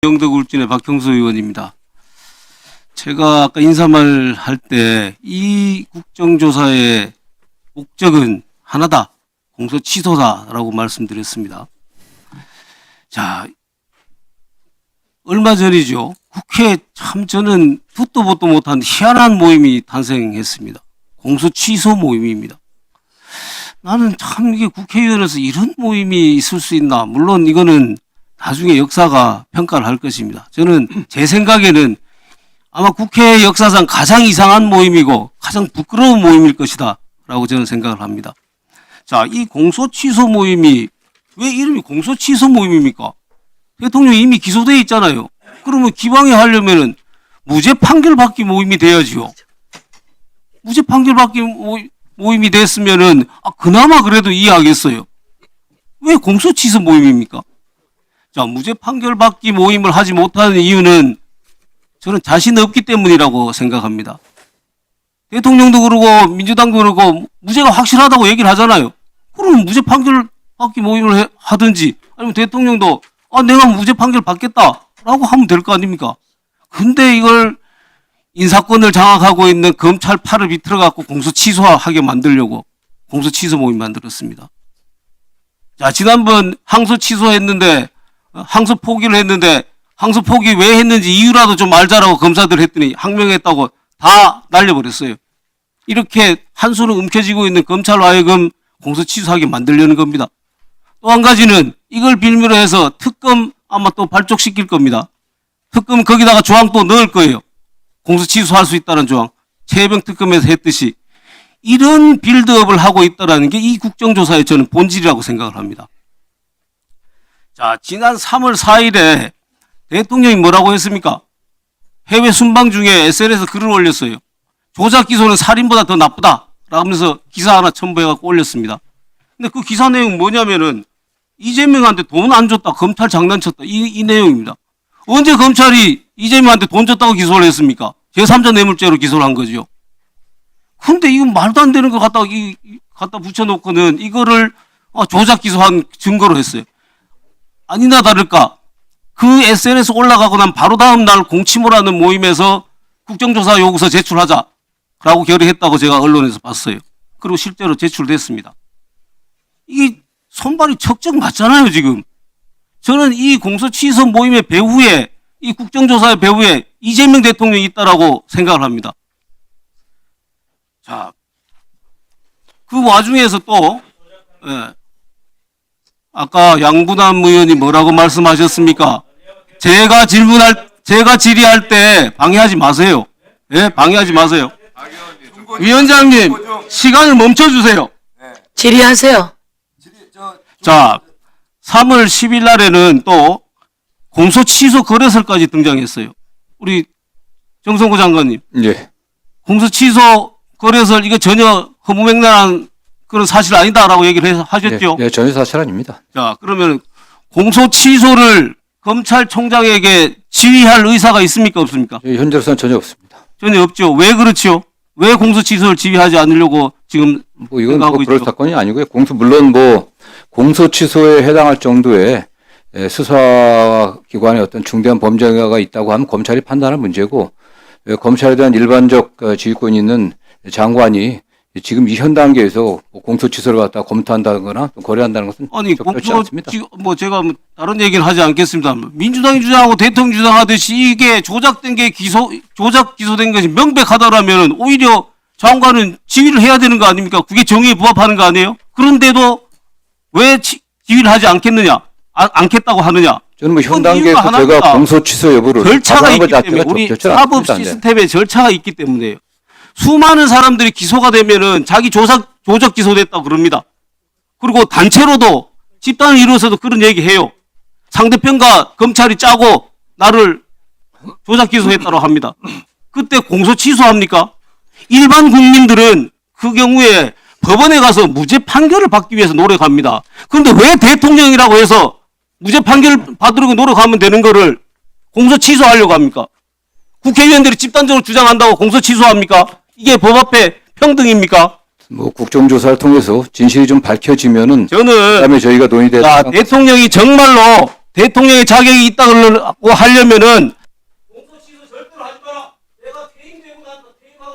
영덕 울진의 박형수 의원입니다. 제가 아까 인사말 할 때 이 국정조사의 목적은 하나다. 공소 취소다라고 말씀드렸습니다. 자, 얼마 전이죠. 국회에 참 저는 듣도 보도 못한 희한한 모임이 탄생했습니다. 공소 취소 모임입니다. 나는 참 이게 국회의원에서 이런 모임이 있을 수 있나. 물론 이거는 나중에 역사가 평가를 할 것입니다. 저는 제 생각에는 아마 국회 역사상 가장 이상한 모임이고 가장 부끄러운 모임일 것이다 라고 저는 생각을 합니다. 자, 이 공소 취소 모임이 왜 이름이 공소 취소 모임입니까? 대통령이 이미 기소되어 있잖아요. 그러면 기방에 하려면은 무죄 판결 받기 모임이 돼야지요. 무죄 판결 받기 모임이 됐으면은 그나마 그래도 이해하겠어요. 왜 공소 취소 모임입니까? 자, 무죄 판결 받기 모임을 하지 못하는 이유는 저는 자신 없기 때문이라고 생각합니다. 대통령도 그러고 민주당도 그러고 무죄가 확실하다고 얘기를 하잖아요. 그러면 무죄 판결 받기 모임을 하든지 아니면 대통령도 내가 무죄 판결 받겠다라고 하면 될 거 아닙니까? 근데 이걸 인사권을 장악하고 있는 검찰 팔을 비틀어 갖고 공소 취소하게 만들려고 공소 취소 모임 만들었습니다. 자, 지난번 항소 취소했는데 항소 포기를 했는데 항소 포기 왜 했는지 이유라도 좀 알자라고 검사들 했더니 항명했다고 다 날려버렸어요. 이렇게 한수로 움켜쥐고 있는 검찰로 하여금 공소 취소하게 만들려는 겁니다. 또 한 가지는 이걸 빌미로 해서 특검 아마 또 발족시킬 겁니다. 특검 거기다가 조항 또 넣을 거예요. 공소 취소할 수 있다는 조항. 최혜병 특검에서 했듯이 이런 빌드업을 하고 있다는 게 이 국정조사의 저는 본질이라고 생각을 합니다. 자, 지난 3월 4일에 대통령이 뭐라고 했습니까? 해외 순방 중에 SNS에 글을 올렸어요. 조작 기소는 살인보다 더 나쁘다 라면서 기사 하나 첨부해갖고 올렸습니다. 근데 그 기사 내용 뭐냐면은 이재명한테 돈 안 줬다, 검찰 장난쳤다 이 내용입니다. 언제 검찰이 이재명한테 돈 줬다고 기소를 했습니까? 제3자 뇌물죄로 기소를 한 거죠. 근데 이건 말도 안 되는 거 갖다 붙여놓고는 이거를 조작 기소한 증거로 했어요. 아니나 다를까 그 SNS 올라가고 난 바로 다음 날 공치모라는 모임에서 국정조사 요구서 제출하자라고 결의했다고 제가 언론에서 봤어요. 그리고 실제로 제출됐습니다. 이게 손발이 척척 맞잖아요, 지금. 저는 이 공소 취소 모임의 배후에 이 국정조사의 배후에 이재명 대통령이 있다라고 생각을 합니다. 자, 그 와중에서 또 아까 양부남 의원이 뭐라고 말씀하셨습니까? 제가 질의할 때 방해하지 마세요. 예, 방해하지 마세요. 위원장님, 시간을 멈춰주세요. 질의하세요. 자, 3월 10일 날에는 또 공소 취소 거래설까지 등장했어요. 우리 정성호 장관님. 예. 공소 취소 거래설 이거 전혀 허무맹랑한 그런 사실 아니다라고 얘기를 하셨죠? 예, 전혀 사실 아닙니다. 자, 그러면 공소 취소를 검찰총장에게 지휘할 의사가 있습니까? 없습니까? 예, 현재로서는 전혀 없습니다. 전혀 없죠. 왜 그렇죠? 왜 공소 취소를 지휘하지 않으려고 지금 이건 생각하고 그럴 있죠? 사건이 아니고요. 물론 공소 취소에 해당할 정도의 수사기관의 어떤 중대한 범죄가 있다고 하면 검찰이 판단할 문제고, 검찰에 대한 일반적 지휘권이 있는 장관이 지금 이 현 단계에서 공소 취소를 갖다 검토한다거나 거래한다는 것은 적절치 않습니다. 제가 다른 얘기는 하지 않겠습니다. 민주당이 주장하고 대통령이 주장하듯이 이게 조작된 게 조작 기소된 것이 명백하다라면 오히려 장관은 지휘를 해야 되는 거 아닙니까? 그게 정의에 부합하는 거 아니에요? 그런데도 왜 지휘를 하지 않겠느냐? 않겠다고 하느냐? 저는 현 단계에서 제가 공소 취소 여부를 절차가 있기 때문에 우리 사법 시스템에 절차가 있기 때문에요. 수많은 사람들이 기소가 되면은 자기 조작 기소됐다고 그럽니다. 그리고 단체로도 집단을 이루어서도 그런 얘기 해요. 상대편과 검찰이 짜고 나를 조작 기소했다고 합니다. 그때 공소 취소합니까? 일반 국민들은 그 경우에 법원에 가서 무죄 판결을 받기 위해서 노력합니다. 그런데 왜 대통령이라고 해서 무죄 판결을 받으려고 노력하면 되는 거를 공소 취소하려고 합니까? 국회의원들이 집단적으로 주장한다고 공소 취소합니까? 이게 법 앞에 평등입니까? 국정조사를 통해서 진실이 좀 밝혀지면은 저는 그다음에 저희가 논의될 대통령이 정말로 대통령의 자격이 있다고 하려면은 공소 취소 절대로 하지 마라. 내가 퇴임하고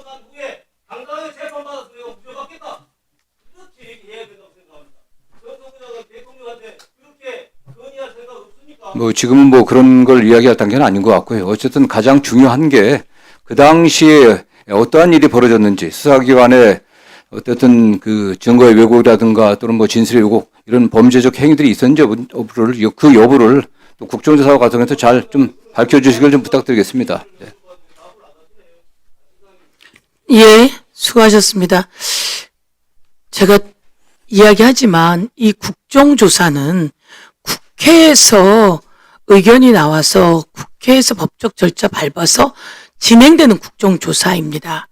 난 후에 당당하게 재판받아서 내가 무죄받겠다. 이렇게 얘기해야 된다고 생각합니다. 정성부장은 대통령한테 그렇게 건의할 생각 없습니까? 뭐 지금은 뭐 그런 걸 이야기할 단계는 아닌 것 같고요. 어쨌든 가장 중요한 게 그 당시에 어떠한 일이 벌어졌는지 수사기관에 어쨌든 그 증거의 왜곡이라든가 또는 뭐 진술의 왜곡 이런 범죄적 행위들이 있었는지 여부를 그 여부를 또 국정조사 과정에서 잘 좀 밝혀주시길 좀 부탁드리겠습니다. 네. 예, 수고하셨습니다. 제가 이야기하지만 이 국정조사는 국회에서 의견이 나와서 국회에서 법적 절차 밟아서 진행되는 국정조사입니다.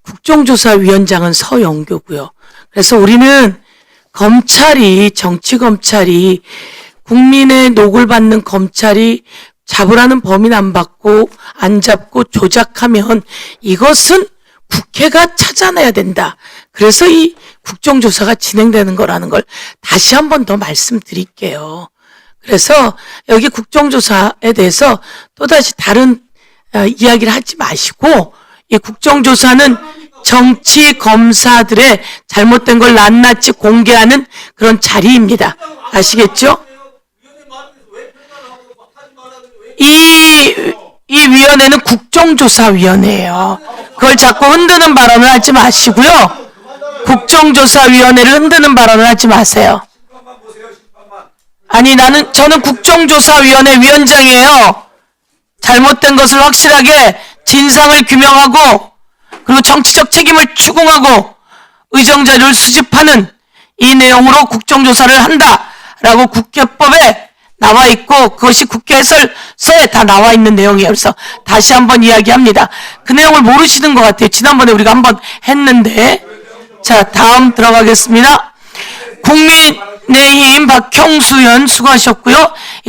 국정조사위원장은 서영교고요. 그래서 우리는 검찰이, 정치검찰이, 국민의 녹을 받는 검찰이 잡으라는 범인 안 받고 안 잡고 조작하면 이것은 국회가 찾아내야 된다. 그래서 이 국정조사가 진행되는 거라는 걸 다시 한 번 더 말씀드릴게요. 그래서 여기 국정조사에 대해서 또다시 다른 이야기를 하지 마시고 이 국정조사는 정치 검사들의 잘못된 걸 낱낱이 공개하는 그런 자리입니다. 아시겠죠? 이 위원회는 국정조사위원회예요. 그걸 자꾸 흔드는 발언을 하지 마시고요. 국정조사위원회를 흔드는 발언을 하지 마세요. 아니 저는 국정조사위원회 위원장이에요. 잘못된 것을 확실하게 진상을 규명하고 그리고 정치적 책임을 추궁하고 의정자료를 수집하는 이 내용으로 국정조사를 한다라고 국회법에 나와 있고 그것이 국회 해설서에 다 나와 있는 내용이에요. 그래서 다시 한번 이야기합니다. 그 내용을 모르시는 것 같아요. 지난번에 우리가 한번 했는데. 자, 다음 들어가겠습니다. 국민의힘 박형수 의원 수고하셨고요.